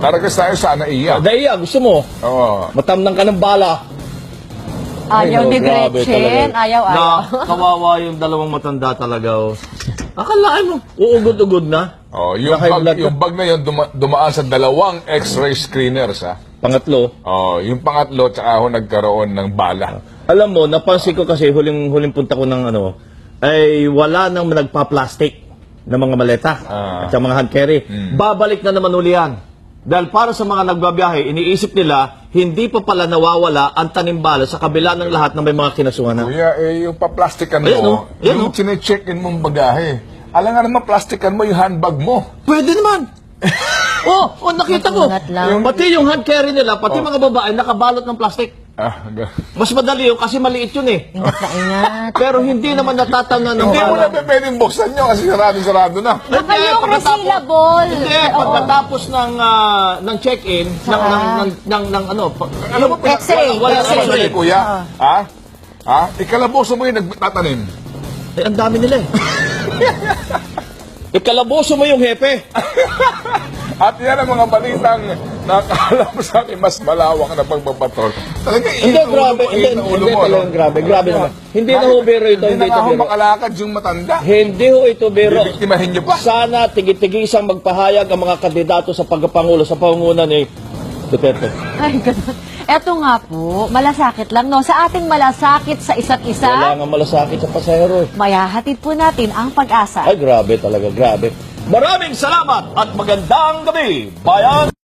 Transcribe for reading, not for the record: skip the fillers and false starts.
Daragas tayo sa Anaiya. Dahil gusto mo, Oo. matamnang ka ng bala. Ayaw no, ni grabe Gretchen. talaga. Ayaw. Kawawa yung dalawang matanda talaga. Oh. Akalain mo, uugod-ugod na. Oh, yung Na-high blood bag, yung bag na yun dumaan sa 2 X-ray screeners, ha? Pangatlo, Oh, yung pangatlo, tsaka ako nagkaroon ng bala. alam mo, napansin ko kasi huling punta ko ng ay wala nang nagpa-plastic na mga maleta at sa mga hand carry. Babalik na naman uli yan. Dahil para sa mga nagbabiyahe, iniisip nila, hindi pa pala nawawala ang tanimbala sa kabila ng lahat ng may mga kinasuhan na. Kuya, yung pa-plastikan Ayan, mo, oh. Ayan, yung oh. chine-check-in mong bagahe. Alam nga naman, plastikan mo yung handbag mo. Pwede naman. Nakita ko. Nakunat lang. Pati yung hand carry nila, pati mga babae, nakabalot ng plastic. Mas madali yun kasi maliit yun eh. Ingat na ingat. Pero hindi naman natatangnan ng Hindi mo bala. na pwedeng buksan nyo kasi sarado na. Baka Hindi, yung pagkatapos- resealable. Hindi, pagkatapos ng check-in, Alam mo, X-ray. wala X-ray. X-ray, kuya. Ha? Ikalaboso mo yung nagtatanim. Eh, ang dami nila eh. Ikalaboso mo yung hepe. At yan ang mga balitang nakakala mo sa akin mas malawak na pagbabatrol. Talaga, Hindi, grabe. Hindi, talagang grabe. Grabe naman. Hindi na ho biro ito. Hindi Hindi na ito nga ako biro. makalakad yung matanda. Hindi ho ito biro. Bibiktimahin niyo pa. Sana tigit-tigisang magpahayag ang mga kandidato sa pagkapangulo sa pangunan ni Duterte. Ay, ganun. Eto nga po, malasakit lang, no? Sa ating malasakit sa isa't Wala isa, nga malasakit sa pasahero. mayahatid po natin ang pag-asa. Ay, grabe talaga, grabe. Maraming salamat at magandang gabi, bayan!